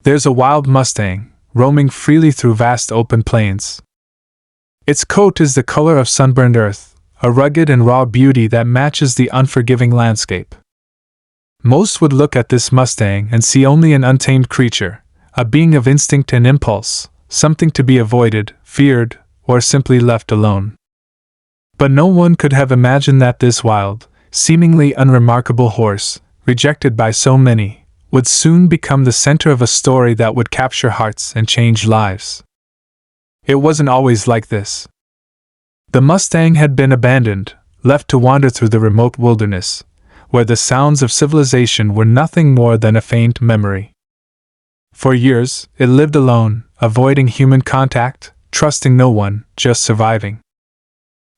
There's a wild Mustang, roaming freely through vast open plains. Its coat is the color of sunburned earth, a rugged and raw beauty that matches the unforgiving landscape. Most would look at this Mustang and see only an untamed creature, a being of instinct and impulse, something to be avoided, feared, or simply left alone. But no one could have imagined that this wild, seemingly unremarkable horse, rejected by so many, would soon become the center of a story that would capture hearts and change lives. It wasn't always like this. The Mustang had been abandoned, left to wander through the remote wilderness, where the sounds of civilization were nothing more than a faint memory. For years, it lived alone, avoiding human contact, trusting no one, just surviving.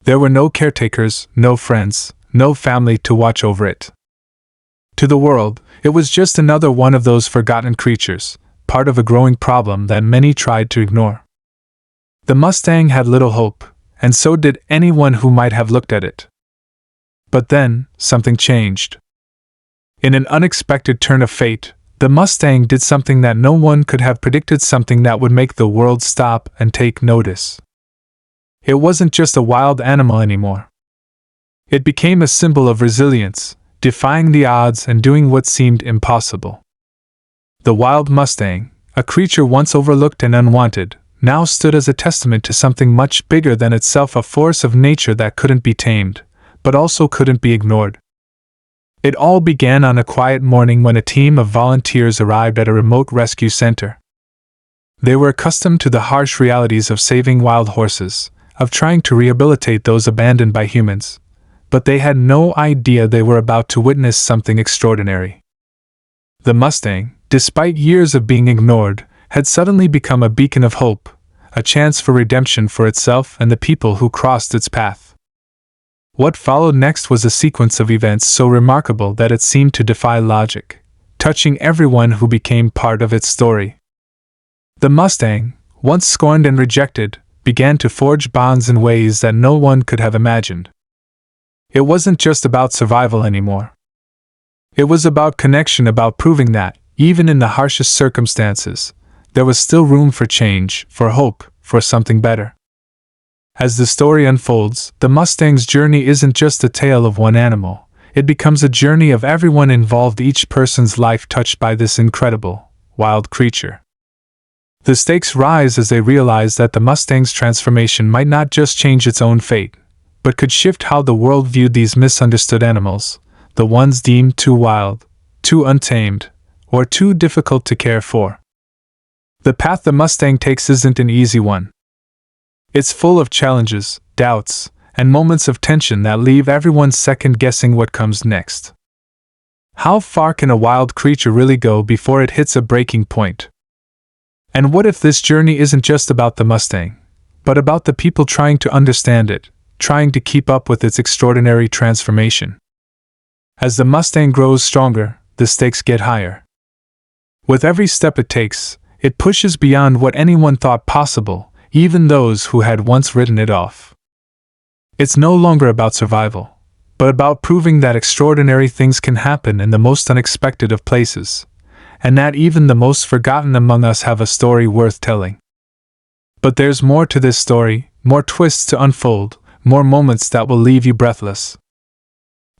There were no caretakers, no friends, no family to watch over it. To the world, it was just another one of those forgotten creatures, part of a growing problem that many tried to ignore. The Mustang had little hope, and so did anyone who might have looked at it. But then, something changed. In an unexpected turn of fate, the Mustang did something that no one could have predicted, something that would make the world stop and take notice. It wasn't just a wild animal anymore. It became a symbol of resilience, defying the odds and doing what seemed impossible. The wild Mustang, a creature once overlooked and unwanted, now stood as a testament to something much bigger than itself, a force of nature that couldn't be tamed, but also couldn't be ignored. It all began on a quiet morning when a team of volunteers arrived at a remote rescue center. They were accustomed to the harsh realities of saving wild horses, of trying to rehabilitate those abandoned by humans, but they had no idea they were about to witness something extraordinary. The Mustang, despite years of being ignored, had suddenly become a beacon of hope, a chance for redemption for itself and the people who crossed its path. What followed next was a sequence of events so remarkable that it seemed to defy logic, touching everyone who became part of its story. The Mustang, once scorned and rejected, began to forge bonds in ways that no one could have imagined. It wasn't just about survival anymore. It was about connection, about proving that, even in the harshest circumstances, there was still room for change, for hope, for something better. As the story unfolds, the Mustang's journey isn't just a tale of one animal, it becomes a journey of everyone involved, each person's life touched by this incredible, wild creature. The stakes rise as they realize that the Mustang's transformation might not just change its own fate, but could shift how the world viewed these misunderstood animals, the ones deemed too wild, too untamed, or too difficult to care for. The path the Mustang takes isn't an easy one. It's full of challenges, doubts, and moments of tension that leave everyone second-guessing what comes next. How far can a wild creature really go before it hits a breaking point? And what if this journey isn't just about the Mustang, but about the people trying to understand it, trying to keep up with its extraordinary transformation? As the Mustang grows stronger, the stakes get higher. With every step it takes, it pushes beyond what anyone thought possible, even those who had once written it off. It's no longer about survival, but about proving that extraordinary things can happen in the most unexpected of places, and that even the most forgotten among us have a story worth telling. But there's more to this story, more twists to unfold, more moments that will leave you breathless.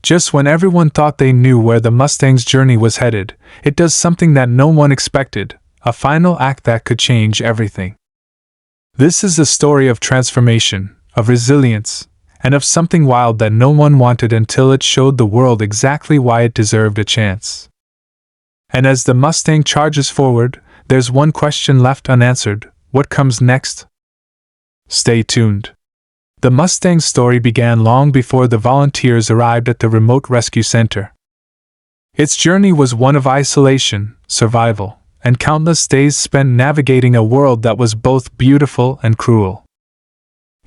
Just when everyone thought they knew where the Mustang's journey was headed, it does something that no one expected, a final act that could change everything. This is a story of transformation, of resilience, and of something wild that no one wanted until it showed the world exactly why it deserved a chance. And as the Mustang charges forward, there's one question left unanswered: what comes next? Stay tuned. The Mustang's story began long before the volunteers arrived at the remote rescue center. Its journey was one of isolation, survival, and countless days spent navigating a world that was both beautiful and cruel.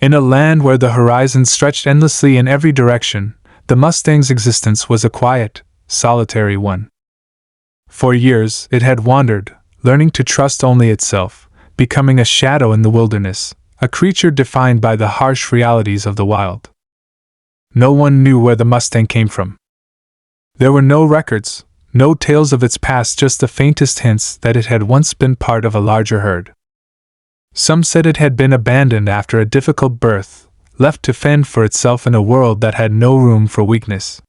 In a land where the horizon stretched endlessly in every direction, the Mustang's existence was a quiet, solitary one. For years, it had wandered, learning to trust only itself, becoming a shadow in the wilderness, a creature defined by the harsh realities of the wild. No one knew where the Mustang came from. There were no records, no tales of its past, just the faintest hints that it had once been part of a larger herd. Some said it had been abandoned after a difficult birth, left to fend for itself in a world that had no room for weakness.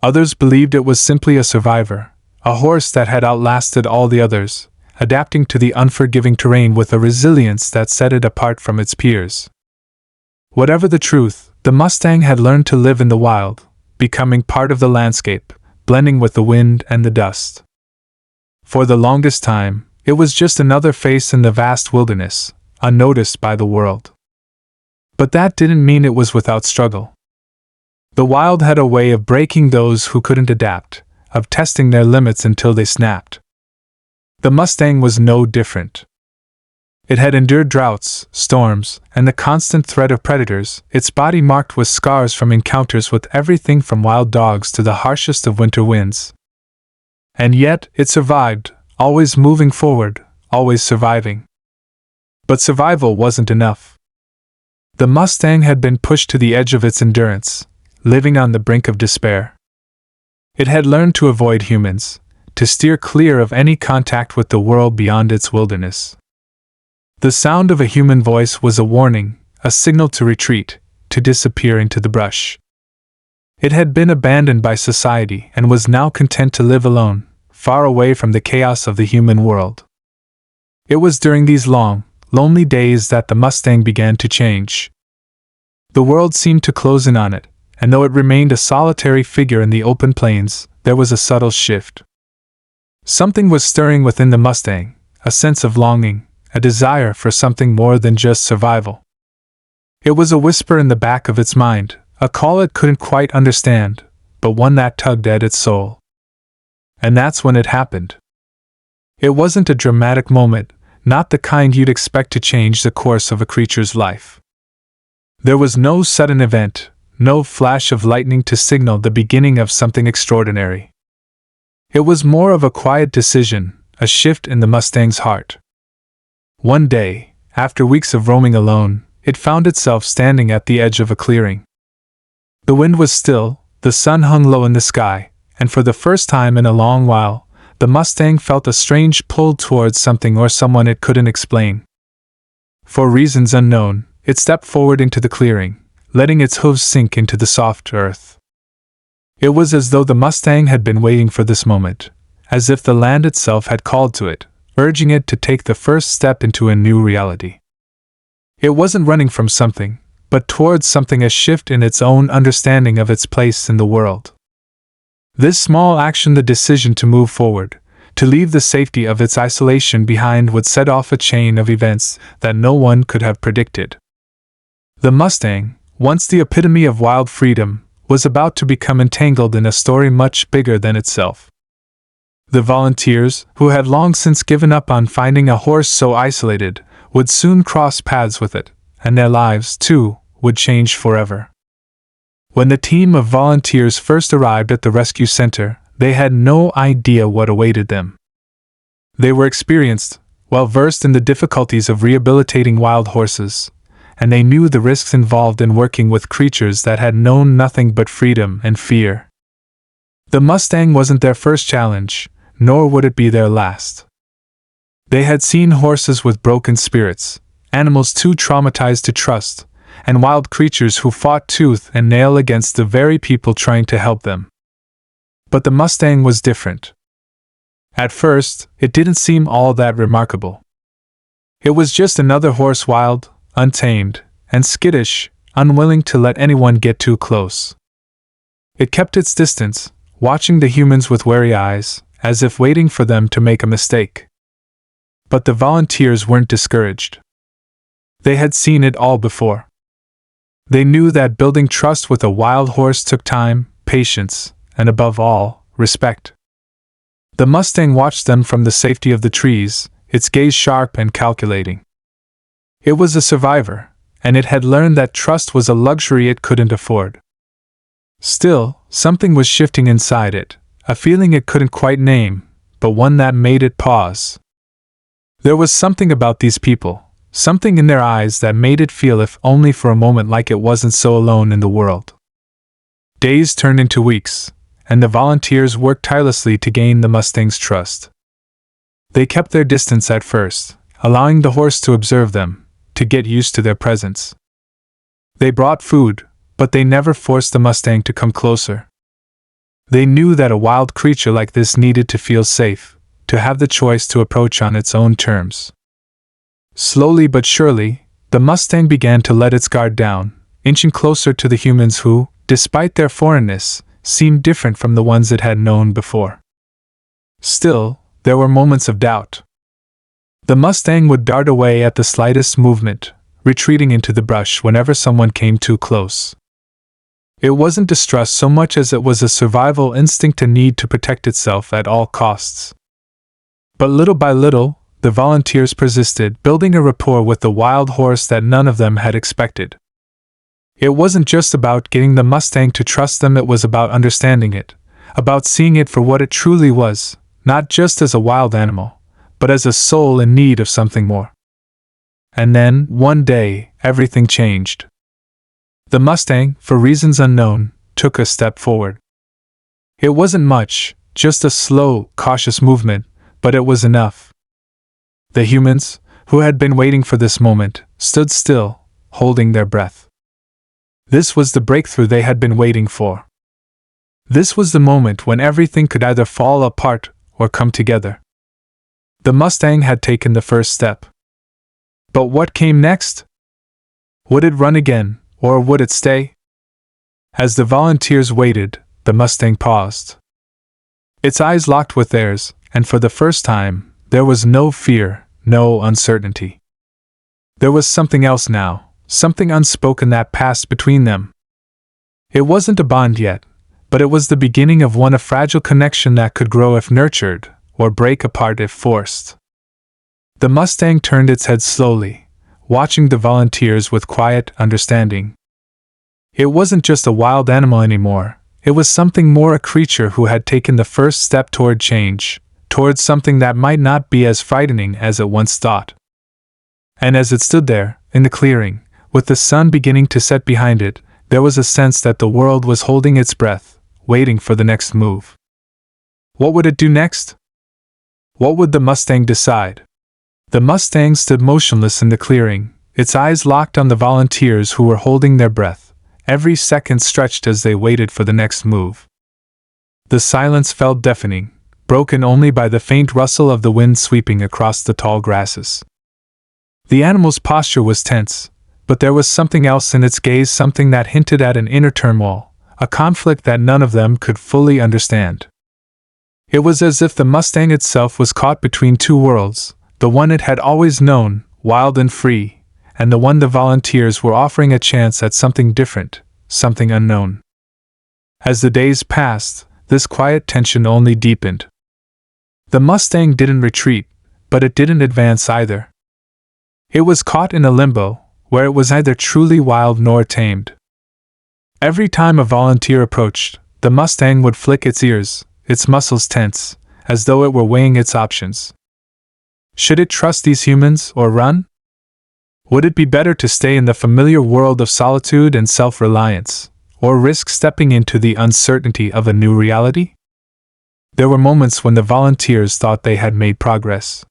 Others believed it was simply a survivor, a horse that had outlasted all the others, adapting to the unforgiving terrain with a resilience that set it apart from its peers. Whatever the truth, the Mustang had learned to live in the wild, becoming part of the landscape, blending with the wind and the dust. For the longest time, it was just another face in the vast wilderness, unnoticed by the world. But that didn't mean it was without struggle. The wild had a way of breaking those who couldn't adapt, of testing their limits until they snapped. The Mustang was no different. It had endured droughts, storms, and the constant threat of predators, its body marked with scars from encounters with everything from wild dogs to the harshest of winter winds. And yet, it survived, always moving forward, always surviving. But survival wasn't enough. The Mustang had been pushed to the edge of its endurance, living on the brink of despair. It had learned to avoid humans, to steer clear of any contact with the world beyond its wilderness. The sound of a human voice was a warning, a signal to retreat, to disappear into the brush. It had been abandoned by society and was now content to live alone, far away from the chaos of the human world. It was during these long, lonely days that the Mustang began to change. The world seemed to close in on it, and though it remained a solitary figure in the open plains, there was a subtle shift. Something was stirring within the Mustang, a sense of longing, a desire for something more than just survival. It was a whisper in the back of its mind, a call it couldn't quite understand, but one that tugged at its soul. And that's when it happened. It wasn't a dramatic moment, not the kind you'd expect to change the course of a creature's life. There was no sudden event, no flash of lightning to signal the beginning of something extraordinary. It was more of a quiet decision, a shift in the Mustang's heart. One day, after weeks of roaming alone, it found itself standing at the edge of a clearing. The wind was still, the sun hung low in the sky, and for the first time in a long while, the Mustang felt a strange pull towards something or someone it couldn't explain. For reasons unknown, it stepped forward into the clearing, letting its hooves sink into the soft earth. It was as though the Mustang had been waiting for this moment, as if the land itself had called to it, urging it to take the first step into a new reality. It wasn't running from something, but towards something, a shift in its own understanding of its place in the world. This small action, the decision to move forward, to leave the safety of its isolation behind, would set off a chain of events that no one could have predicted. The Mustang, once the epitome of wild freedom, was about to become entangled in a story much bigger than itself. The volunteers, who had long since given up on finding a horse so isolated, would soon cross paths with it, and their lives, too, would change forever. When the team of volunteers first arrived at the rescue center, they had no idea what awaited them. They were experienced, well versed in the difficulties of rehabilitating wild horses, and they knew the risks involved in working with creatures that had known nothing but freedom and fear. The Mustang wasn't their first challenge, nor would it be their last. They had seen horses with broken spirits, animals too traumatized to trust, and wild creatures who fought tooth and nail against the very people trying to help them. But the Mustang was different. At first, it didn't seem all that remarkable. It was just another horse, wild, untamed, and skittish, unwilling to let anyone get too close. It kept its distance, watching the humans with wary eyes, as if waiting for them to make a mistake. But the volunteers weren't discouraged. They had seen it all before. They knew that building trust with a wild horse took time, patience, and above all, respect. The Mustang watched them from the safety of the trees, its gaze sharp and calculating. It was a survivor, and it had learned that trust was a luxury it couldn't afford. Still, something was shifting inside it, a feeling it couldn't quite name, but one that made it pause. There was something about these people, something in their eyes that made it feel, if only for a moment, like it wasn't so alone in the world. Days turned into weeks, and the volunteers worked tirelessly to gain the Mustang's trust. They kept their distance at first, allowing the horse to observe them, to get used to their presence. They brought food, but they never forced the Mustang to come closer. They knew that a wild creature like this needed to feel safe, to have the choice to approach on its own terms. Slowly but surely, the Mustang began to let its guard down, inching closer to the humans who, despite their foreignness, seemed different from the ones it had known before. Still, there were moments of doubt. The Mustang would dart away at the slightest movement, retreating into the brush whenever someone came too close. It wasn't distrust so much as it was a survival instinct, a need to protect itself at all costs. But little by little, the volunteers persisted, building a rapport with the wild horse that none of them had expected. It wasn't just about getting the Mustang to trust them, it was about understanding it, about seeing it for what it truly was, not just as a wild animal, but as a soul in need of something more. And then, one day, everything changed. The Mustang, for reasons unknown, took a step forward. It wasn't much, just a slow, cautious movement, but it was enough. The humans, who had been waiting for this moment, stood still, holding their breath. This was the breakthrough they had been waiting for. This was the moment when everything could either fall apart or come together. The Mustang had taken the first step. But what came next? Would it run again, or would it stay? As the volunteers waited, the Mustang paused. Its eyes locked with theirs, and for the first time, there was no fear, no uncertainty. There was something else now, something unspoken that passed between them. It wasn't a bond yet, but it was the beginning of a fragile connection that could grow if nurtured, or break apart if forced. The Mustang turned its head slowly, watching the volunteers with quiet understanding. It wasn't just a wild animal anymore, it was something more, a creature who had taken the first step toward change, towards something that might not be as frightening as it once thought. And as it stood there, in the clearing, with the sun beginning to set behind it, there was a sense that the world was holding its breath, waiting for the next move. What would it do next? What would the Mustang decide? The Mustang stood motionless in the clearing, its eyes locked on the volunteers who were holding their breath, every second stretched as they waited for the next move. The silence felt deafening, broken only by the faint rustle of the wind sweeping across the tall grasses. The animal's posture was tense, but there was something else in its gaze, something that hinted at an inner turmoil, a conflict that none of them could fully understand. It was as if the Mustang itself was caught between two worlds, the one it had always known, wild and free, and the one the volunteers were offering a chance at something different, something unknown. As the days passed, this quiet tension only deepened. The Mustang didn't retreat, but it didn't advance either. It was caught in a limbo, where it was neither truly wild nor tamed. Every time a volunteer approached, the Mustang would flick its ears, its muscles tense, as though it were weighing its options. Should it trust these humans or run? Would it be better to stay in the familiar world of solitude and self-reliance, or risk stepping into the uncertainty of a new reality? There were moments when the volunteers thought they had made progress.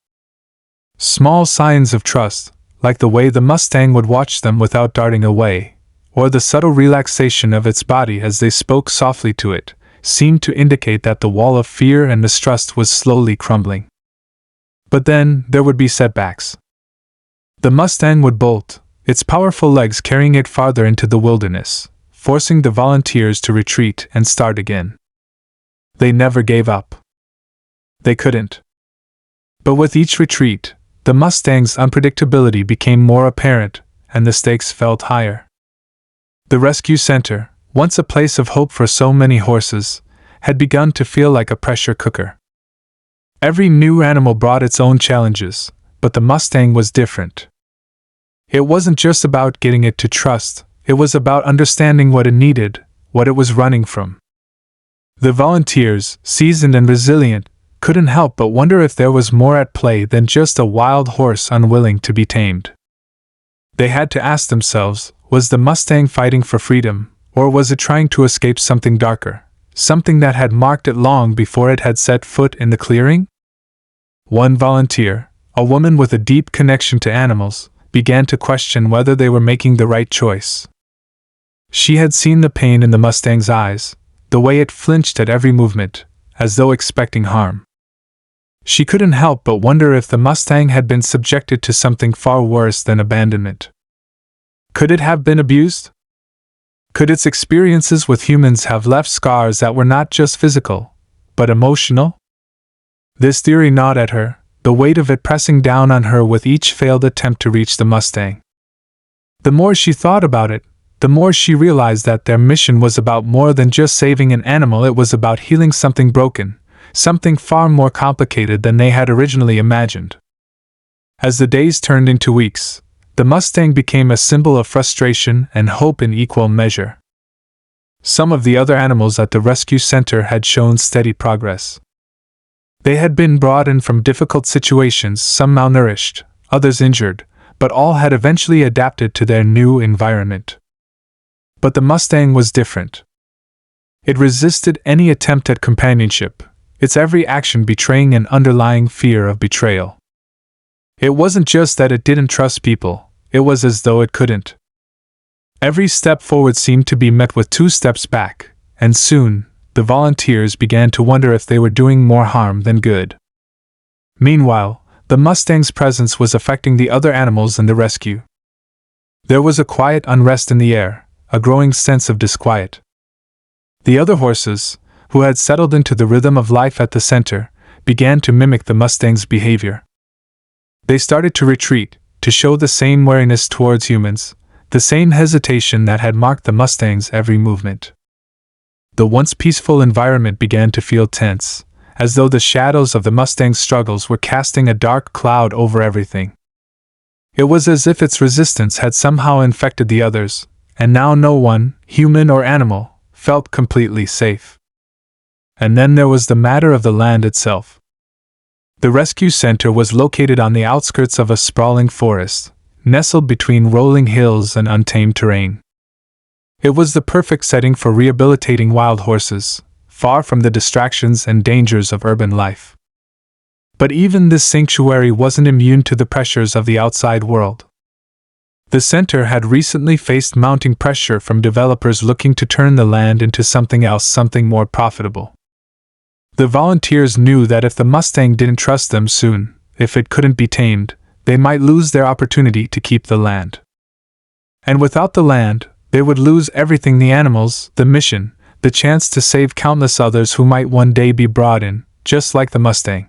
Small signs of trust, like the way the Mustang would watch them without darting away, or the subtle relaxation of its body as they spoke softly to it, seemed to indicate that the wall of fear and mistrust was slowly crumbling. But then, there would be setbacks. The Mustang would bolt, its powerful legs carrying it farther into the wilderness, forcing the volunteers to retreat and start again. They never gave up. They couldn't. But with each retreat, the Mustang's unpredictability became more apparent, and the stakes felt higher. The rescue center, once a place of hope for so many horses, had begun to feel like a pressure cooker. Every new animal brought its own challenges, but the Mustang was different. It wasn't just about getting it to trust, it was about understanding what it needed, what it was running from. The volunteers, seasoned and resilient, couldn't help but wonder if there was more at play than just a wild horse unwilling to be tamed. They had to ask themselves, was the Mustang fighting for freedom, or was it trying to escape something darker, something that had marked it long before it had set foot in the clearing? One volunteer, a woman with a deep connection to animals, began to question whether they were making the right choice. She had seen the pain in the Mustang's eyes, the way it flinched at every movement, as though expecting harm. She couldn't help but wonder if the Mustang had been subjected to something far worse than abandonment. Could it have been abused? Could its experiences with humans have left scars that were not just physical, but emotional? This theory gnawed at her, the weight of it pressing down on her with each failed attempt to reach the Mustang. The more she thought about it, the more she realized that their mission was about more than just saving an animal. It was about healing something broken, something far more complicated than they had originally imagined. As the days turned into weeks, the Mustang became a symbol of frustration and hope in equal measure. Some of the other animals at the rescue center had shown steady progress. They had been brought in from difficult situations, some malnourished, others injured, but all had eventually adapted to their new environment. But the Mustang was different. It resisted any attempt at companionship, its every action betraying an underlying fear of betrayal. It wasn't just that it didn't trust people, it was as though it couldn't. Every step forward seemed to be met with 2 steps back, and soon, the volunteers began to wonder if they were doing more harm than good. Meanwhile, the Mustang's presence was affecting the other animals in the rescue. There was a quiet unrest in the air, a growing sense of disquiet. The other horses, who had settled into the rhythm of life at the center, began to mimic the Mustang's behavior. They started to retreat, to show the same wariness towards humans, the same hesitation that had marked the Mustang's every movement. The once peaceful environment began to feel tense, as though the shadows of the Mustang's struggles were casting a dark cloud over everything. It was as if its resistance had somehow infected the others, and now no one, human or animal, felt completely safe. And then there was the matter of the land itself. The rescue center was located on the outskirts of a sprawling forest, nestled between rolling hills and untamed terrain. It was the perfect setting for rehabilitating wild horses, far from the distractions and dangers of urban life. But even this sanctuary wasn't immune to the pressures of the outside world. The center had recently faced mounting pressure from developers looking to turn the land into something else, something more profitable. The volunteers knew that if the Mustang didn't trust them soon, if it couldn't be tamed, they might lose their opportunity to keep the land. And without the land, they would lose everything: the animals, the mission, the chance to save countless others who might one day be brought in, just like the Mustang.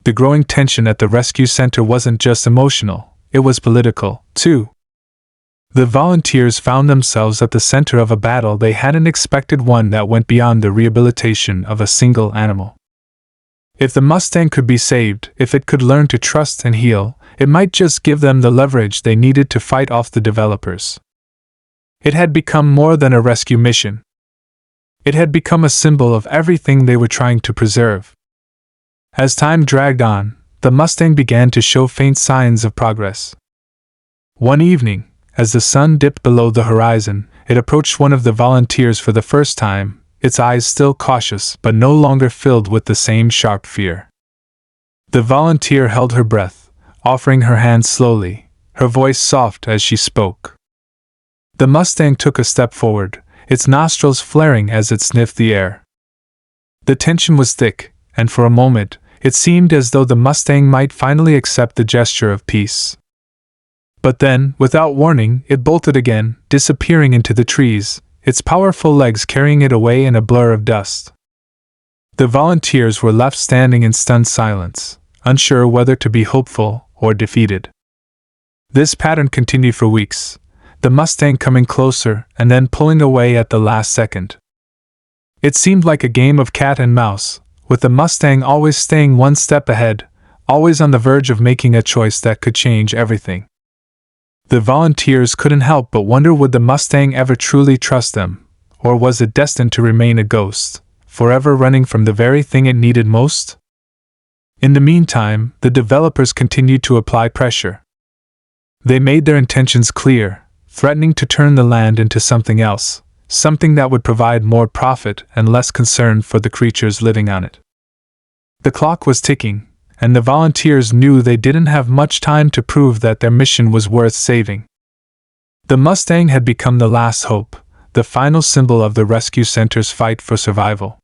The growing tension at the rescue center wasn't just emotional, it was political, too. The volunteers found themselves at the center of a battle they hadn't expected, one that went beyond the rehabilitation of a single animal. If the Mustang could be saved, if it could learn to trust and heal, it might just give them the leverage they needed to fight off the developers. It had become more than a rescue mission. It had become a symbol of everything they were trying to preserve. As time dragged on, the Mustang began to show faint signs of progress. One evening, as the sun dipped below the horizon, it approached one of the volunteers for the first time, its eyes still cautious but no longer filled with the same sharp fear. The volunteer held her breath, offering her hand slowly, her voice soft as she spoke. The Mustang took a step forward, its nostrils flaring as it sniffed the air. The tension was thick, and for a moment, it seemed as though the Mustang might finally accept the gesture of peace. But then, without warning, it bolted again, disappearing into the trees, its powerful legs carrying it away in a blur of dust. The volunteers were left standing in stunned silence, unsure whether to be hopeful or defeated. This pattern continued for weeks, the Mustang coming closer and then pulling away at the last second. It seemed like a game of cat and mouse, with the Mustang always staying one step ahead, always on the verge of making a choice that could change everything. The volunteers couldn't help but wonder, would the Mustang ever truly trust them, or was it destined to remain a ghost, forever running from the very thing it needed most? In the meantime, the developers continued to apply pressure. They made their intentions clear, threatening to turn the land into something else, something that would provide more profit and less concern for the creatures living on it. The clock was ticking, and the volunteers knew they didn't have much time to prove that their mission was worth saving. The Mustang had become the last hope, the final symbol of the rescue center's fight for survival.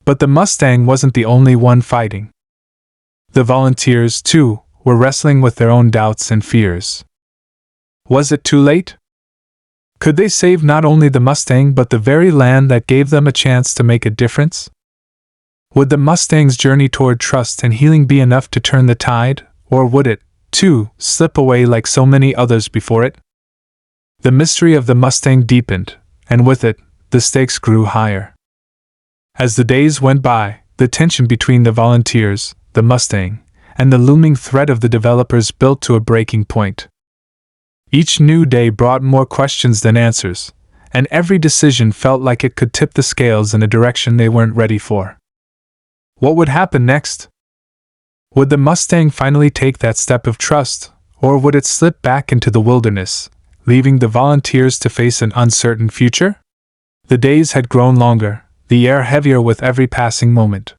But the Mustang wasn't the only one fighting. The volunteers, too, were wrestling with their own doubts and fears. Was it too late? Could they save not only the Mustang but the very land that gave them a chance to make a difference? Would the Mustang's journey toward trust and healing be enough to turn the tide, or would it, too, slip away like so many others before it? The mystery of the Mustang deepened, and with it, the stakes grew higher. As the days went by, the tension between the volunteers, the Mustang, and the looming threat of the developers built to a breaking point. Each new day brought more questions than answers, and every decision felt like it could tip the scales in a direction they weren't ready for. What would happen next? Would the Mustang finally take that step of trust, or would it slip back into the wilderness, leaving the volunteers to face an uncertain future? The days had grown longer, the air heavier with every passing moment.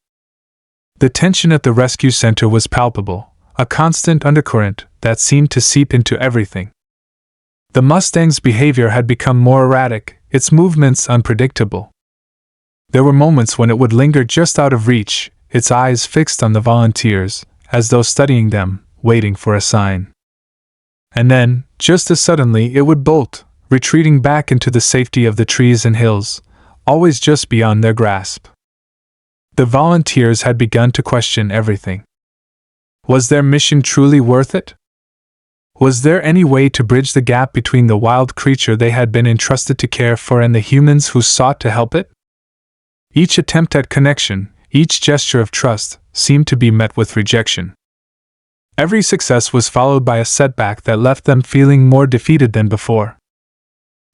The tension at the rescue center was palpable, a constant undercurrent that seemed to seep into everything. The Mustang's behavior had become more erratic, its movements unpredictable. There were moments when it would linger just out of reach, its eyes fixed on the volunteers, as though studying them, waiting for a sign. And then, just as suddenly, it would bolt, retreating back into the safety of the trees and hills, always just beyond their grasp. The volunteers had begun to question everything. Was their mission truly worth it? Was there any way to bridge the gap between the wild creature they had been entrusted to care for and the humans who sought to help it? Each attempt at connection, each gesture of trust, seemed to be met with rejection. Every success was followed by a setback that left them feeling more defeated than before.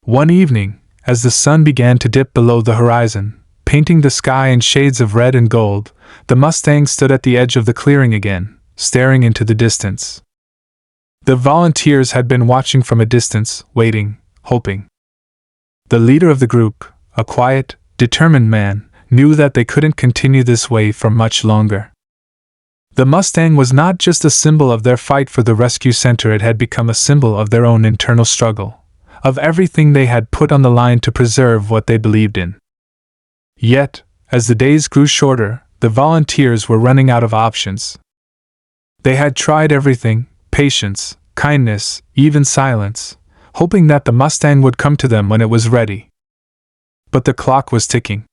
One evening, as the sun began to dip below the horizon, painting the sky in shades of red and gold, the Mustang stood at the edge of the clearing again, staring into the distance. The volunteers had been watching from a distance, waiting, hoping. The leader of the group, a quiet, determined man, knew that they couldn't continue this way for much longer. The Mustang was not just a symbol of their fight for the rescue center, it had become a symbol of their own internal struggle, of everything they had put on the line to preserve what they believed in. Yet, as the days grew shorter, the volunteers were running out of options. They had tried everything: patience, kindness, even silence, hoping that the Mustang would come to them when it was ready. But the clock was ticking.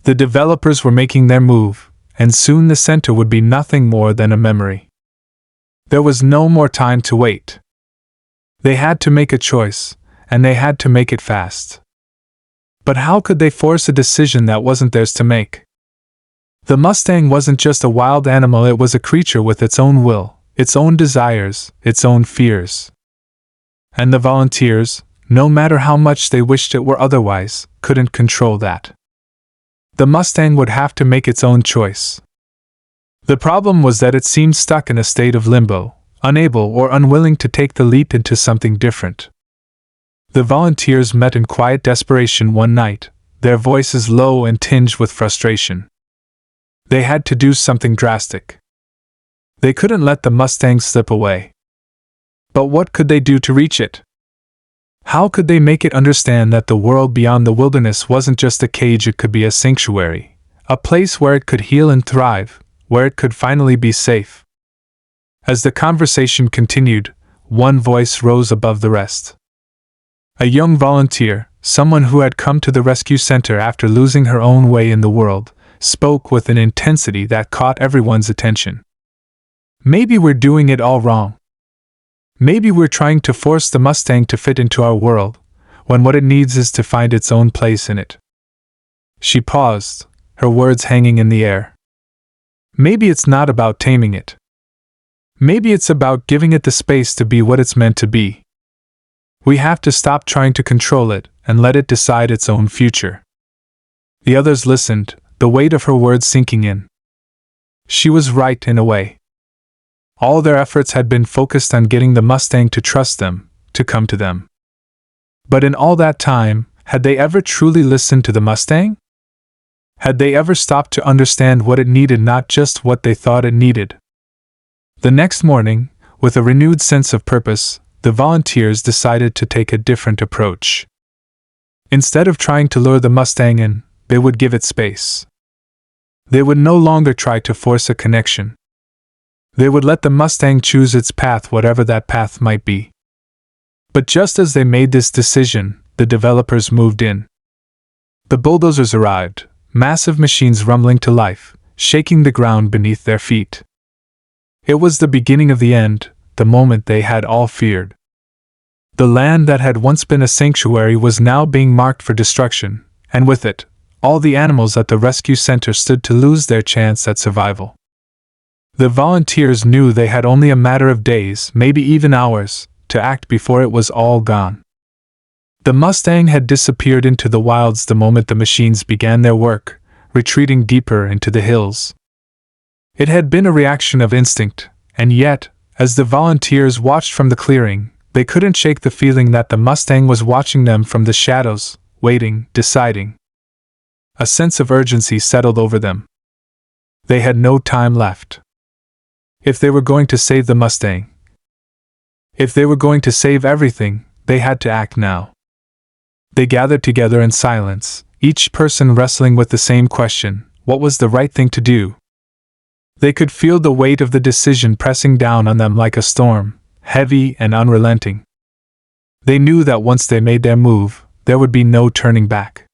The developers were making their move, and soon the center would be nothing more than a memory. There was no more time to wait. They had to make a choice, and they had to make it fast. But how could they force a decision that wasn't theirs to make? The Mustang wasn't just a wild animal, it was a creature with its own will, its own desires, its own fears. And the volunteers, no matter how much they wished it were otherwise, couldn't control that. The Mustang would have to make its own choice. The problem was that it seemed stuck in a state of limbo, unable or unwilling to take the leap into something different. The volunteers met in quiet desperation one night, their voices low and tinged with frustration. They had to do something drastic. They couldn't let the Mustang slip away. But what could they do to reach it? How could they make it understand that the world beyond the wilderness wasn't just a cage, it could be a sanctuary, a place where it could heal and thrive, where it could finally be safe? As the conversation continued, one voice rose above the rest. A young volunteer, someone who had come to the rescue center after losing her own way in the world, spoke with an intensity that caught everyone's attention. Maybe we're doing it all wrong. Maybe we're trying to force the Mustang to fit into our world, when what it needs is to find its own place in it. She paused, her words hanging in the air. Maybe it's not about taming it. Maybe it's about giving it the space to be what it's meant to be. We have to stop trying to control it and let it decide its own future. The others listened, the weight of her words sinking in. She was right in a way. All their efforts had been focused on getting the Mustang to trust them, to come to them. But in all that time, Had they ever truly listened to the Mustang? Had they ever stopped to understand what it needed, not just what they thought it needed? The next morning, with a renewed sense of purpose, the volunteers decided to take a different approach. Instead of trying to lure the Mustang in, they would give it space. They would no longer try to force a connection. They would let the Mustang choose its path, whatever that path might be. But just as they made this decision, the developers moved in. The bulldozers arrived, massive machines rumbling to life, shaking the ground beneath their feet. It was the beginning of the end, the moment they had all feared. The land that had once been a sanctuary was now being marked for destruction, and with it, all the animals at the rescue center stood to lose their chance at survival. The volunteers knew they had only a matter of days, maybe even hours, to act before it was all gone. The Mustang had disappeared into the wilds the moment the machines began their work, retreating deeper into the hills. It had been a reaction of instinct, and yet, as the volunteers watched from the clearing, they couldn't shake the feeling that the Mustang was watching them from the shadows, waiting, deciding. A sense of urgency settled over them. They had no time left. If they were going to save the Mustang, if they were going to save everything, they had to act now. They gathered together in silence, each person wrestling with the same question: what was the right thing to do? They could feel the weight of the decision pressing down on them like a storm, heavy and unrelenting. They knew that once they made their move, there would be no turning back.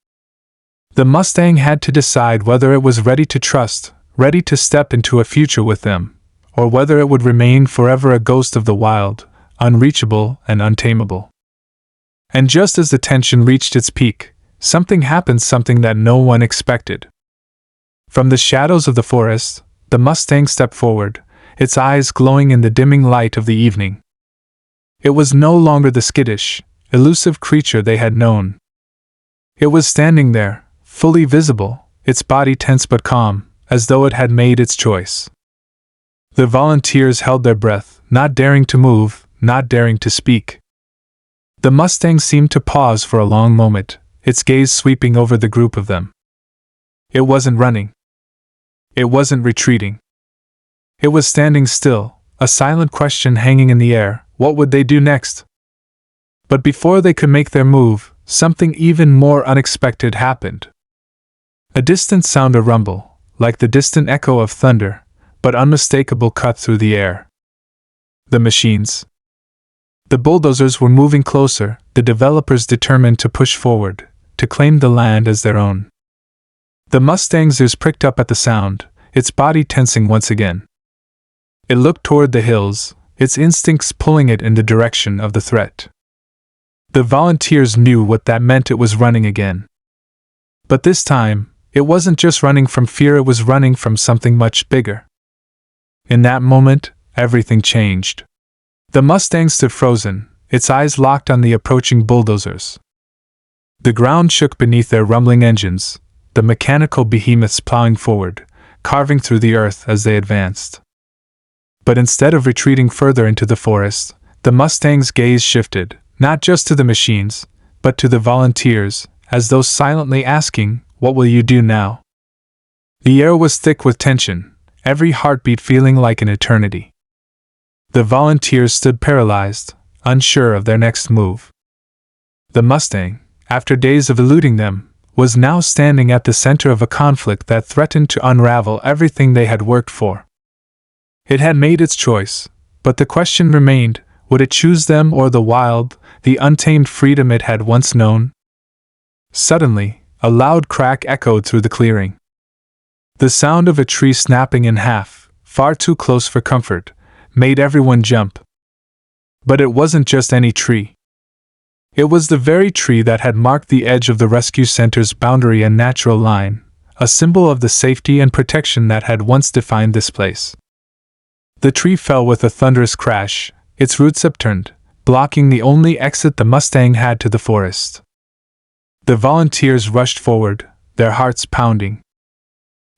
The Mustang had to decide whether it was ready to trust, ready to step into a future with them, or whether it would remain forever a ghost of the wild, unreachable and untamable. And just as the tension reached its peak, something happened, something that no one expected. From the shadows of the forest, the Mustang stepped forward, its eyes glowing in the dimming light of the evening. It was no longer the skittish, elusive creature they had known. It was standing there, fully visible, its body tense but calm, as though it had made its choice. The volunteers held their breath, not daring to move, not daring to speak. The Mustang seemed to pause for a long moment, its gaze sweeping over the group of them. It wasn't running. It wasn't retreating. It was standing still, a silent question hanging in the air: what would they do next? But before they could make their move, something even more unexpected happened. A distant sound, a rumble, like the distant echo of thunder, but unmistakable, cut through the air. The machines. The bulldozers were moving closer, the developers determined to push forward, to claim the land as their own. The Mustang's ears pricked up at the sound, its body tensing once again. It looked toward the hills, its instincts pulling it in the direction of the threat. The volunteers knew what that meant: it was running again. But this time, it wasn't just running from fear, it was running from something much bigger. In that moment, everything changed. The Mustang stood frozen, its eyes locked on the approaching bulldozers. The ground shook beneath their rumbling engines, the mechanical behemoths plowing forward, carving through the earth as they advanced. But instead of retreating further into the forest, the Mustang's gaze shifted, not just to the machines, but to the volunteers, as though silently asking, "What will you do now?" The air was thick with tension, every heartbeat feeling like an eternity. The volunteers stood paralyzed, unsure of their next move. The Mustang, after days of eluding them, was now standing at the center of a conflict that threatened to unravel everything they had worked for. It had made its choice, but the question remained: would it choose them or the wild, the untamed freedom it had once known? Suddenly, a loud crack echoed through the clearing. The sound of a tree snapping in half, far too close for comfort, made everyone jump. But it wasn't just any tree. It was the very tree that had marked the edge of the rescue center's boundary and natural line, a symbol of the safety and protection that had once defined this place. The tree fell with a thunderous crash, its roots upturned, blocking the only exit the Mustang had to the forest. The volunteers rushed forward, their hearts pounding.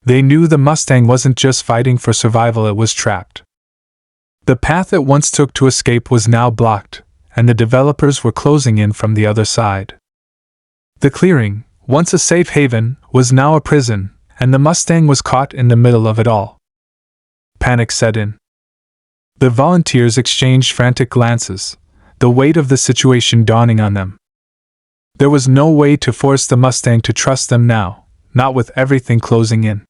They knew the Mustang wasn't just fighting for survival, it was trapped. The path it once took to escape was now blocked, and the developers were closing in from the other side. The clearing, once a safe haven, was now a prison, and the Mustang was caught in the middle of it all. Panic set in. The volunteers exchanged frantic glances, the weight of the situation dawning on them. There was no way to force the Mustang to trust them now, not with everything closing in.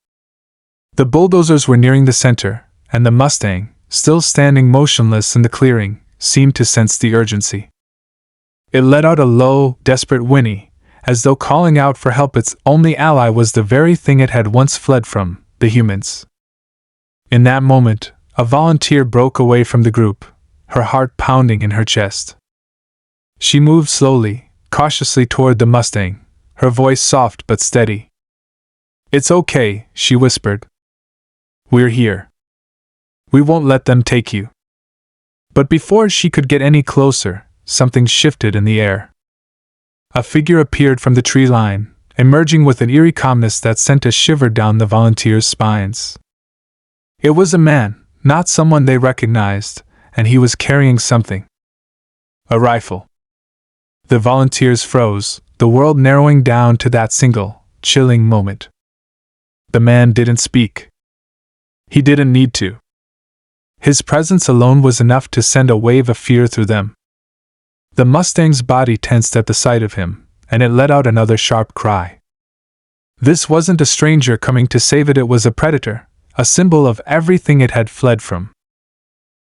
The bulldozers were nearing the center, and the Mustang, still standing motionless in the clearing, seemed to sense the urgency. It let out a low, desperate whinny, as though calling out for help. Its only ally was the very thing it had once fled from, the humans. In that moment, a volunteer broke away from the group, her heart pounding in her chest. She moved slowly, cautiously toward the Mustang, her voice soft but steady. "It's okay," she whispered. "We're here. We won't let them take you." But before she could get any closer, something shifted in the air. A figure appeared from the tree line, emerging with an eerie calmness that sent a shiver down the volunteers' spines. It was a man, not someone they recognized, and he was carrying something. A rifle. The volunteers froze, the world narrowing down to that single, chilling moment. The man didn't speak. He didn't need to. His presence alone was enough to send a wave of fear through them. The Mustang's body tensed at the sight of him, and it let out another sharp cry. This wasn't a stranger coming to save it, it was a predator, a symbol of everything it had fled from.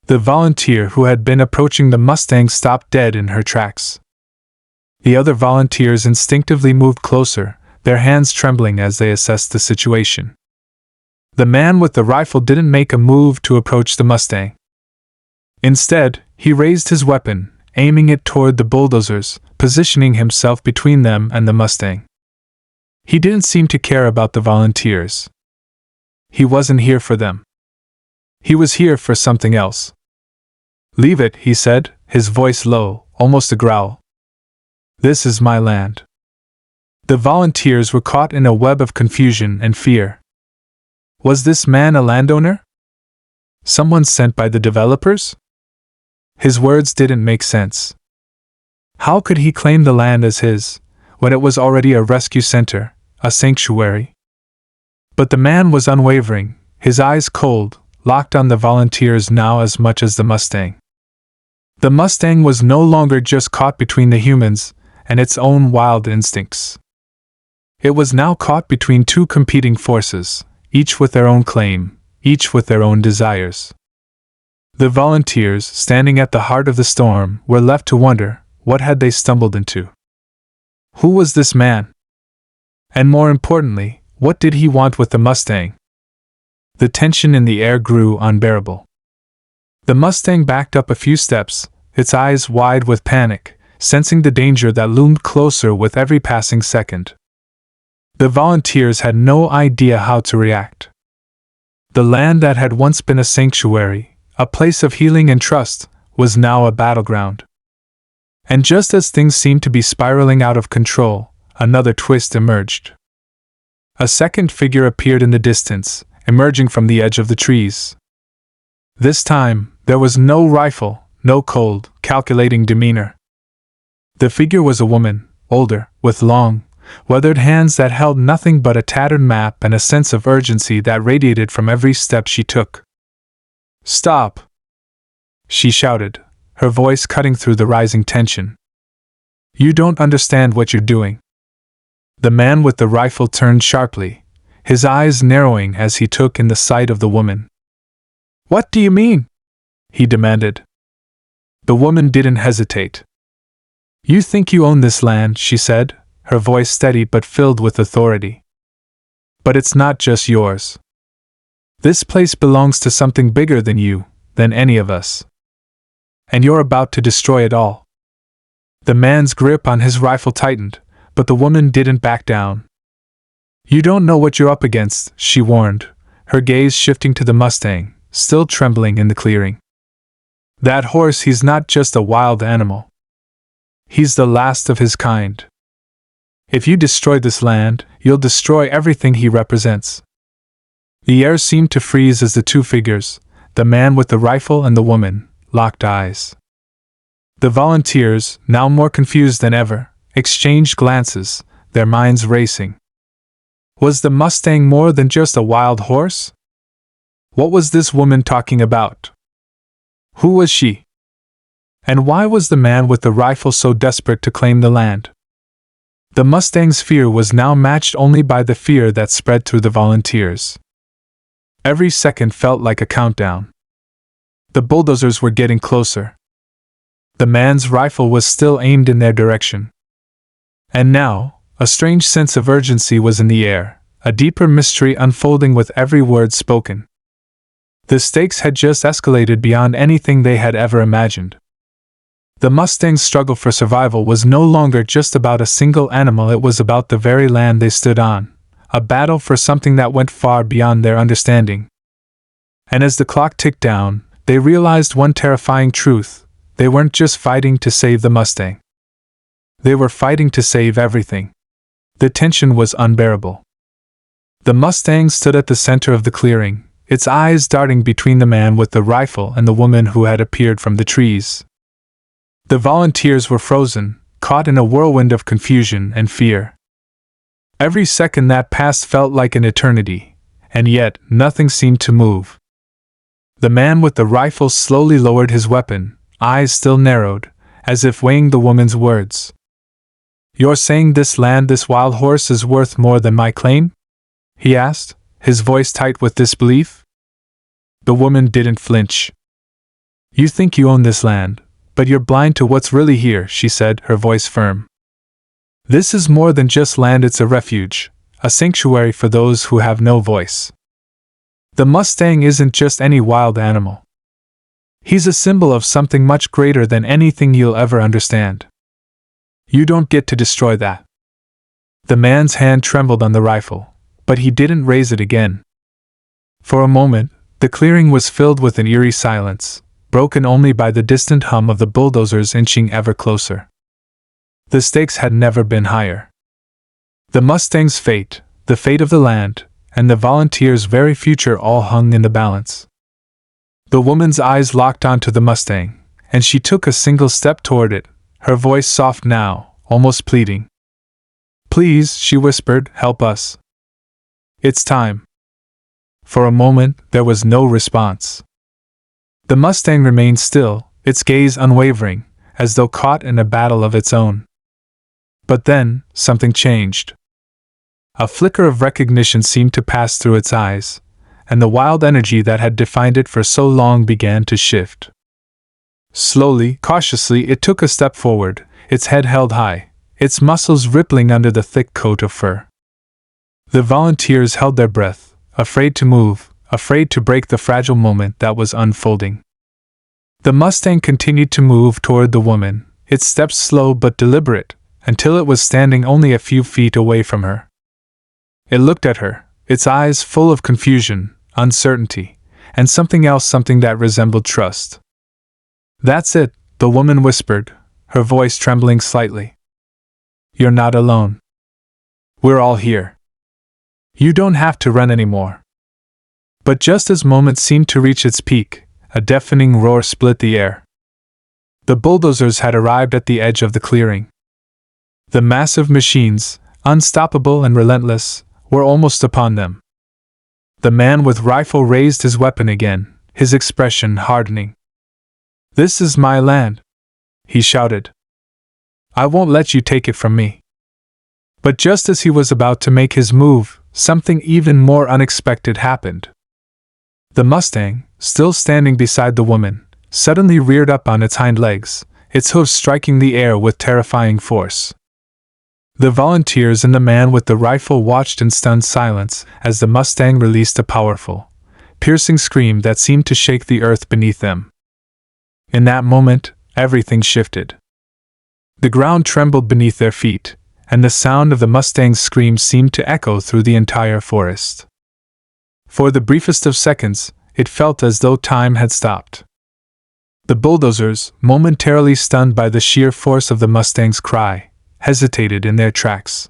The volunteer who had been approaching the Mustang stopped dead in her tracks. The other volunteers instinctively moved closer, their hands trembling as they assessed the situation. The man with the rifle didn't make a move to approach the Mustang. Instead, he raised his weapon, aiming it toward the bulldozers, positioning himself between them and the Mustang. He didn't seem to care about the volunteers. He wasn't here for them. He was here for something else. "Leave it," he said, his voice low, almost a growl. "This is my land." The volunteers were caught in a web of confusion and fear. Was this man a landowner? Someone sent by the developers? His words didn't make sense. How could he claim the land as his, when it was already a rescue center, a sanctuary? But the man was unwavering, his eyes cold, locked on the volunteers now as much as the Mustang. The Mustang was no longer just caught between the humans and its own wild instincts. It was now caught between two competing forces, each with their own claim, each with their own desires. The volunteers, standing at the heart of the storm, were left to wonder, what had they stumbled into? Who was this man? And more importantly, what did he want with the Mustang? The tension in the air grew unbearable. The Mustang backed up a few steps, its eyes wide with panic, sensing the danger that loomed closer with every passing second. The volunteers had no idea how to react. The land that had once been a sanctuary, a place of healing and trust, was now a battleground. And just as things seemed to be spiraling out of control, another twist emerged. A second figure appeared in the distance, emerging from the edge of the trees. This time, there was no rifle, no cold, calculating demeanor. The figure was a woman, older, with long, weathered hands that held nothing but a tattered map and a sense of urgency that radiated from every step she took. "Stop!" she shouted, her voice cutting through the rising tension. "You don't understand what you're doing." The man with the rifle turned sharply, his eyes narrowing as he took in the sight of the woman. "What do you mean?" he demanded. The woman didn't hesitate. "You think you own this land," she said, her voice steady but filled with authority. "But it's not just yours. This place belongs to something bigger than you, than any of us. And you're about to destroy it all." The man's grip on his rifle tightened, but the woman didn't back down. "You don't know what you're up against," she warned, her gaze shifting to the Mustang, still trembling in the clearing. "That horse, he's not just a wild animal. He's the last of his kind. If you destroy this land, you'll destroy everything he represents." The air seemed to freeze as the two figures, the man with the rifle and the woman, locked eyes. The volunteers, now more confused than ever, exchanged glances, their minds racing. Was the Mustang more than just a wild horse? What was this woman talking about? Who was she? And why was the man with the rifle so desperate to claim the land? The Mustang's fear was now matched only by the fear that spread through the volunteers. Every second felt like a countdown. The bulldozers were getting closer. The man's rifle was still aimed in their direction. And now, a strange sense of urgency was in the air, a deeper mystery unfolding with every word spoken. The stakes had just escalated beyond anything they had ever imagined. The Mustang's struggle for survival was no longer just about a single animal, it was about the very land they stood on, a battle for something that went far beyond their understanding. And as the clock ticked down, they realized one terrifying truth: they weren't just fighting to save the Mustang. They were fighting to save everything. The tension was unbearable. The Mustang stood at the center of the clearing, its eyes darting between the man with the rifle and the woman who had appeared from the trees. The volunteers were frozen, caught in a whirlwind of confusion and fear. Every second that passed felt like an eternity, and yet nothing seemed to move. The man with the rifle slowly lowered his weapon, eyes still narrowed, as if weighing the woman's words. "You're saying this land, this wild horse, is worth more than my claim?" he asked, his voice tight with disbelief. The woman didn't flinch. "You think you own this land, but you're blind to what's really here," she said, her voice firm. "This is more than just land, it's a refuge, a sanctuary for those who have no voice. The Mustang isn't just any wild animal. He's a symbol of something much greater than anything you'll ever understand. You don't get to destroy that." The man's hand trembled on the rifle, but he didn't raise it again. For a moment, the clearing was filled with an eerie silence, broken only by the distant hum of the bulldozers inching ever closer. The stakes had never been higher. The Mustang's fate, the fate of the land, and the volunteers' very future all hung in the balance. The woman's eyes locked onto the Mustang, and she took a single step toward it, her voice soft now, almost pleading. "Please," she whispered, "help us. It's time." For a moment, there was no response. The Mustang remained still, its gaze unwavering, as though caught in a battle of its own. But then, something changed. A flicker of recognition seemed to pass through its eyes, and the wild energy that had defined it for so long began to shift. Slowly, cautiously, it took a step forward, its head held high, its muscles rippling under the thick coat of fur. The volunteers held their breath, afraid to move, afraid to break the fragile moment that was unfolding. The Mustang continued to move toward the woman, its steps slow but deliberate, until it was standing only a few feet away from her. It looked at her, its eyes full of confusion, uncertainty, and something else, something that resembled trust. "That's it," the woman whispered, her voice trembling slightly. "You're not alone. We're all here. You don't have to run anymore." But just as moment seemed to reach its peak, a deafening roar split the air. The bulldozers had arrived at the edge of the clearing. The massive machines, unstoppable and relentless, were almost upon them. The man with rifle raised his weapon again, his expression hardening. "This is my land," he shouted. "I won't let you take it from me." But just as he was about to make his move, something even more unexpected happened. The Mustang, still standing beside the woman, suddenly reared up on its hind legs, its hooves striking the air with terrifying force. The volunteers and the man with the rifle watched in stunned silence as the Mustang released a powerful, piercing scream that seemed to shake the earth beneath them. In that moment, everything shifted. The ground trembled beneath their feet, and the sound of the Mustang's scream seemed to echo through the entire forest. For the briefest of seconds, it felt as though time had stopped. The bulldozers, momentarily stunned by the sheer force of the Mustang's cry, hesitated in their tracks.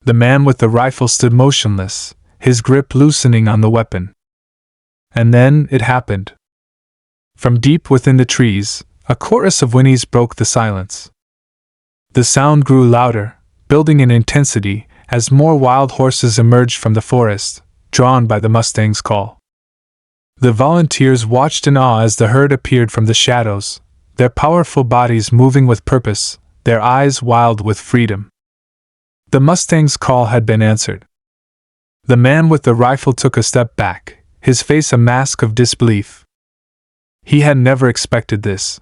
The man with the rifle stood motionless, his grip loosening on the weapon. And then it happened. From deep within the trees, a chorus of whinnies broke the silence. The sound grew louder, building in intensity as more wild horses emerged from the forest, drawn by the Mustang's call. The volunteers watched in awe as the herd appeared from the shadows, their powerful bodies moving with purpose, their eyes wild with freedom. The Mustang's call had been answered. The man with the rifle took a step back, his face a mask of disbelief. He had never expected this.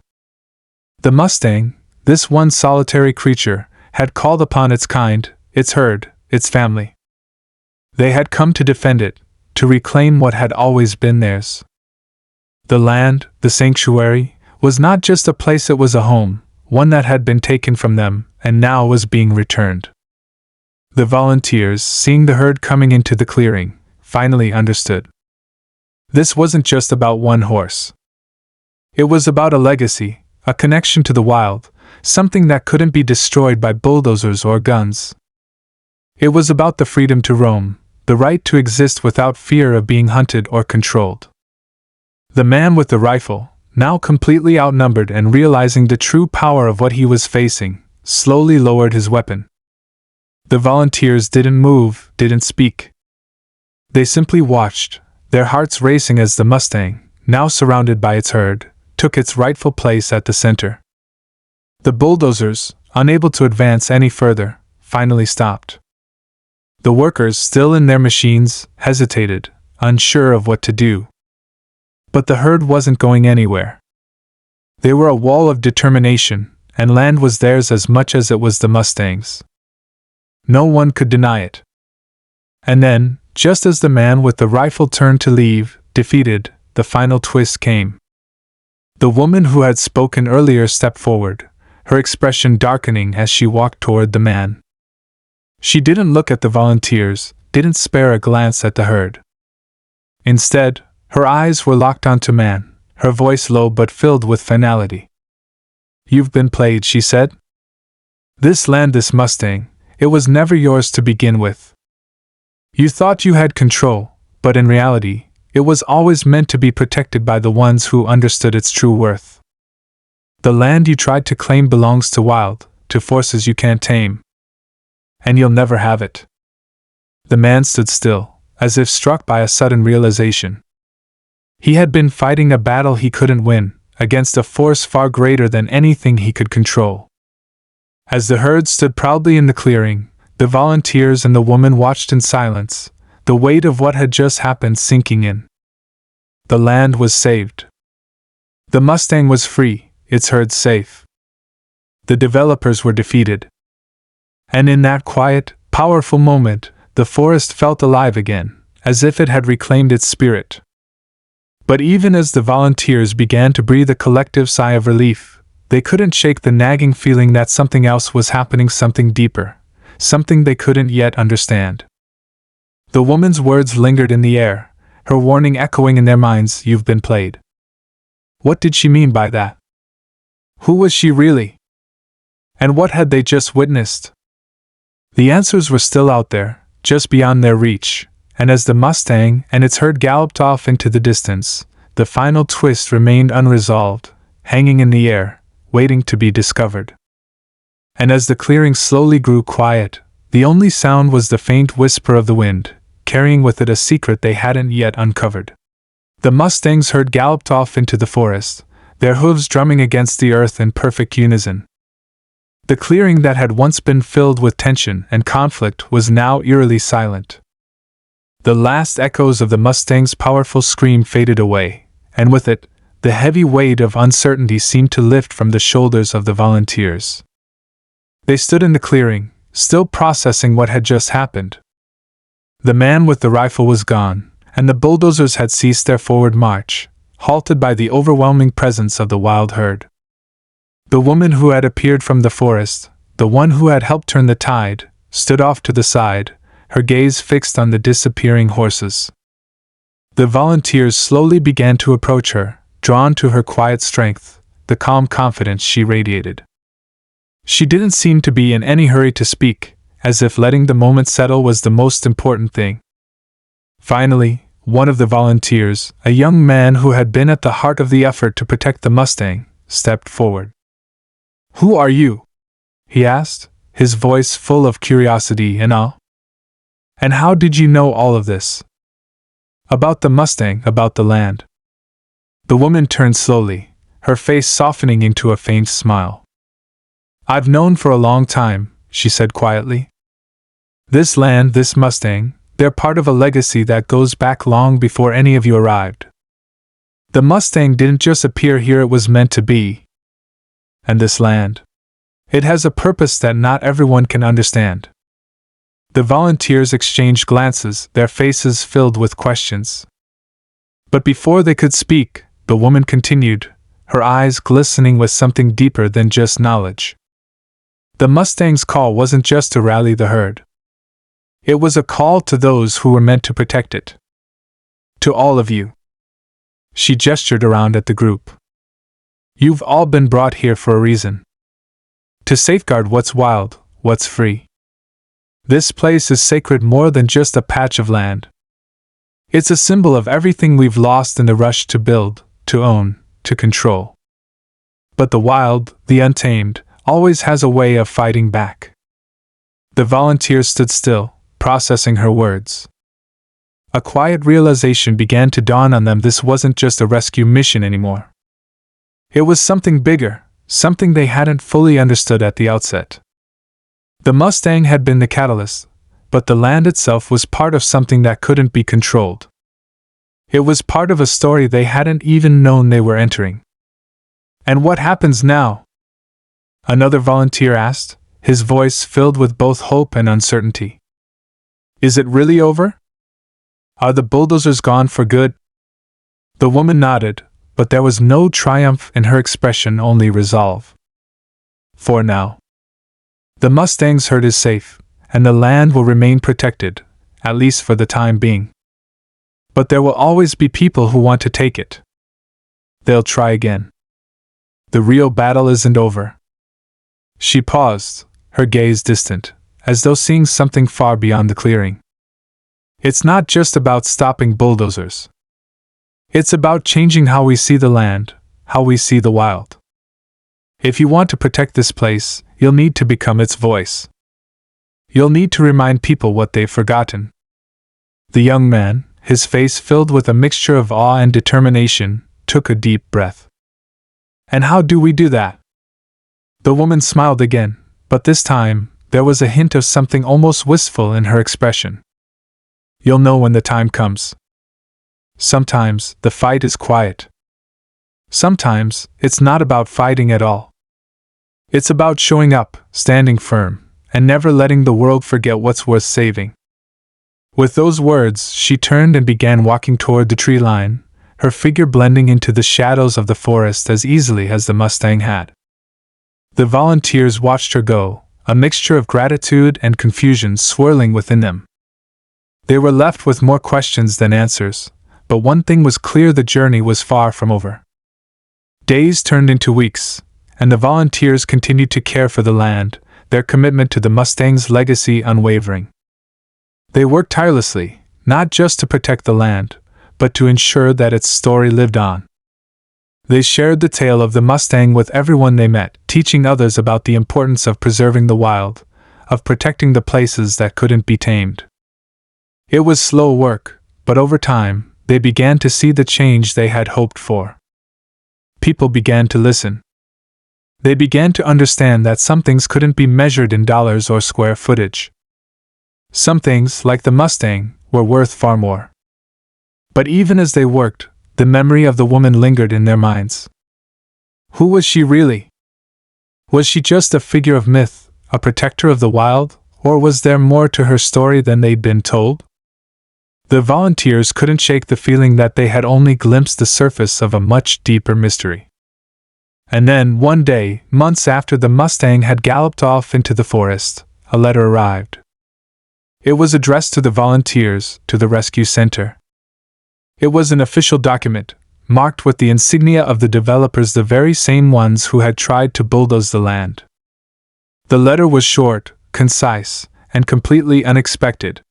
The Mustang, this one solitary creature, had called upon its kind, its herd, its family. They had come to defend it, to reclaim what had always been theirs. The land, the sanctuary, was not just a place, it was a home, one that had been taken from them, and now was being returned. The volunteers, seeing the herd coming into the clearing, finally understood. This wasn't just about one horse. It was about a legacy, a connection to the wild, something that couldn't be destroyed by bulldozers or guns. It was about the freedom to roam, the right to exist without fear of being hunted or controlled. The man with the rifle, now completely outnumbered and realizing the true power of what he was facing, slowly lowered his weapon. The volunteers didn't move, didn't speak. They simply watched, their hearts racing as the Mustang, now surrounded by its herd, took its rightful place at the center. The bulldozers, unable to advance any further, finally stopped. The workers, still in their machines, hesitated, unsure of what to do. But the herd wasn't going anywhere. They were a wall of determination, and land was theirs as much as it was the Mustang's. No one could deny it. And then, just as the man with the rifle turned to leave, defeated, the final twist came. The woman who had spoken earlier stepped forward, her expression darkening as she walked toward the man. She didn't look at the volunteers, didn't spare a glance at the herd. Instead, her eyes were locked onto man, her voice low but filled with finality. "You've been played," she said. "This land, this Mustang, it was never yours to begin with. You thought you had control, but in reality, it was always meant to be protected by the ones who understood its true worth. The land you tried to claim belongs to wild, to forces you can't tame. And you'll never have it." The man stood still, as if struck by a sudden realization. He had been fighting a battle he couldn't win, against a force far greater than anything he could control. As the herd stood proudly in the clearing, the volunteers and the woman watched in silence, the weight of what had just happened sinking in. The land was saved. The Mustang was free, its herd safe. The developers were defeated. And in that quiet, powerful moment, the forest felt alive again, as if it had reclaimed its spirit. But even as the volunteers began to breathe a collective sigh of relief, they couldn't shake the nagging feeling that something else was happening, something deeper, something they couldn't yet understand. The woman's words lingered in the air, her warning echoing in their minds, "You've been played." What did she mean by that? Who was she really? And what had they just witnessed? The answers were still out there, just beyond their reach, and as the Mustang and its herd galloped off into the distance, the final twist remained unresolved, hanging in the air, waiting to be discovered. And as the clearing slowly grew quiet, the only sound was the faint whisper of the wind, carrying with it a secret they hadn't yet uncovered. The Mustang's herd galloped off into the forest, their hooves drumming against the earth in perfect unison. The clearing that had once been filled with tension and conflict was now eerily silent. The last echoes of the Mustang's powerful scream faded away, and with it, the heavy weight of uncertainty seemed to lift from the shoulders of the volunteers. They stood in the clearing, still processing what had just happened. The man with the rifle was gone, and the bulldozers had ceased their forward march, halted by the overwhelming presence of the wild herd. The woman who had appeared from the forest, the one who had helped turn the tide, stood off to the side, her gaze fixed on the disappearing horses. The volunteers slowly began to approach her, drawn to her quiet strength, the calm confidence she radiated. She didn't seem to be in any hurry to speak, as if letting the moment settle was the most important thing. Finally, one of the volunteers, a young man who had been at the heart of the effort to protect the Mustang, stepped forward. "Who are you?" he asked, his voice full of curiosity and awe. "And how did you know all of this? About the Mustang, about the land?" The woman turned slowly, her face softening into a faint smile. "I've known for a long time," she said quietly. "This land, this Mustang, they're part of a legacy that goes back long before any of you arrived. The Mustang didn't just appear here, it was meant to be. And this land, it has a purpose that not everyone can understand." The volunteers exchanged glances, their faces filled with questions. But before they could speak, the woman continued, her eyes glistening with something deeper than just knowledge. The Mustang's call wasn't just to rally the herd. It was a call to those who were meant to protect it. To all of you. She gestured around at the group. You've all been brought here for a reason. To safeguard what's wild, what's free. This place is sacred more than just a patch of land. It's a symbol of everything we've lost in the rush to build, to own, to control. But the wild, the untamed, always has a way of fighting back. The volunteers stood still, processing her words. A quiet realization began to dawn on them. This wasn't just a rescue mission anymore. It was something bigger, something they hadn't fully understood at the outset. The Mustang had been the catalyst, but the land itself was part of something that couldn't be controlled. It was part of a story they hadn't even known they were entering. "And what happens now?" another volunteer asked, his voice filled with both hope and uncertainty. "Is it really over? Are the bulldozers gone for good?" The woman nodded, but there was no triumph in her expression, only resolve. "For now. The Mustang's herd is safe, and the land will remain protected, at least for the time being. But there will always be people who want to take it. They'll try again. The real battle isn't over." She paused, her gaze distant, as though seeing something far beyond the clearing. "It's not just about stopping bulldozers. It's about changing how we see the land, how we see the wild. If you want to protect this place, you'll need to become its voice. You'll need to remind people what they've forgotten." The young man, his face filled with a mixture of awe and determination, took a deep breath. "And how do we do that?" The woman smiled again, but this time, there was a hint of something almost wistful in her expression. "You'll know when the time comes. Sometimes, the fight is quiet. Sometimes, it's not about fighting at all. It's about showing up, standing firm, and never letting the world forget what's worth saving." With those words, she turned and began walking toward the tree line, her figure blending into the shadows of the forest as easily as the Mustang had. The volunteers watched her go, a mixture of gratitude and confusion swirling within them. They were left with more questions than answers, but one thing was clear: the journey was far from over. Days turned into weeks, and the volunteers continued to care for the land, their commitment to the Mustang's legacy unwavering. They worked tirelessly, not just to protect the land, but to ensure that its story lived on. They shared the tale of the Mustang with everyone they met, teaching others about the importance of preserving the wild, of protecting the places that couldn't be tamed. It was slow work, but over time, they began to see the change they had hoped for. People began to listen. They began to understand that some things couldn't be measured in dollars or square footage. Some things, like the Mustang, were worth far more. But even as they worked, the memory of the woman lingered in their minds. Who was she really? Was she just a figure of myth, a protector of the wild, or was there more to her story than they'd been told? The volunteers couldn't shake the feeling that they had only glimpsed the surface of a much deeper mystery. And then, one day, months after the Mustang had galloped off into the forest, a letter arrived. It was addressed to the volunteers, to the rescue center. It was an official document, marked with the insignia of the developers, the very same ones who had tried to bulldoze the land. The letter was short, concise, and completely unexpected.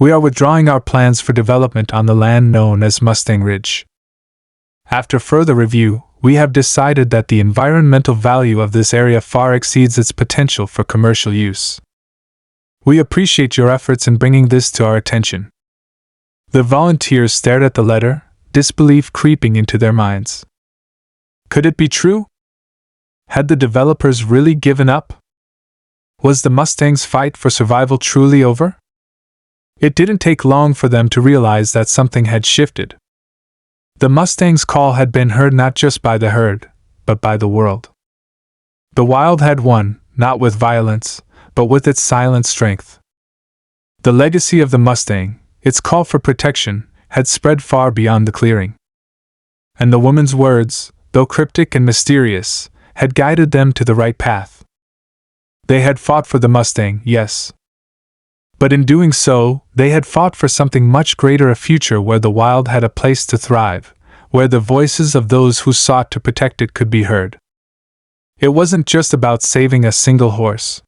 "We are withdrawing our plans for development on the land known as Mustang Ridge. After further review, we have decided that the environmental value of this area far exceeds its potential for commercial use. We appreciate your efforts in bringing this to our attention." The volunteers stared at the letter, disbelief creeping into their minds. Could it be true? Had the developers really given up? Was the Mustang's fight for survival truly over? It didn't take long for them to realize that something had shifted. The Mustang's call had been heard not just by the herd, but by the world. The wild had won, not with violence, but with its silent strength. The legacy of the Mustang, its call for protection, had spread far beyond the clearing. And the woman's words, though cryptic and mysterious, had guided them to the right path. They had fought for the Mustang, yes. But in doing so, they had fought for something much greater, a future where the wild had a place to thrive, where the voices of those who sought to protect it could be heard. It wasn't just about saving a single horse.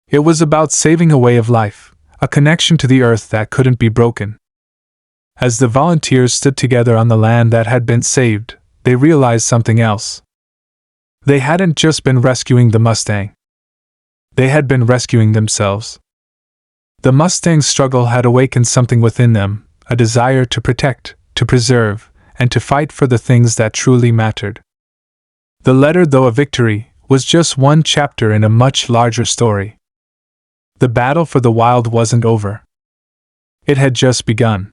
It was about saving a way of life, a connection to the earth that couldn't be broken. As the volunteers stood together on the land that had been saved, they realized something else. They hadn't just been rescuing the Mustang. They had been rescuing themselves. The Mustang's struggle had awakened something within them, a desire to protect, to preserve, and to fight for the things that truly mattered. The letter, though a victory, was just one chapter in a much larger story. The battle for the wild wasn't over. It had just begun.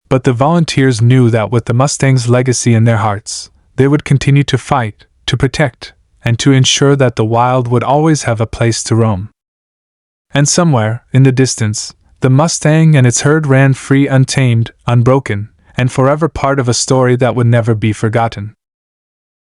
But the volunteers knew that with the Mustang's legacy in their hearts, they would continue to fight, to protect, and to ensure that the wild would always have a place to roam. And somewhere, in the distance, the Mustang and its herd ran free, untamed, unbroken, and forever part of a story that would never be forgotten.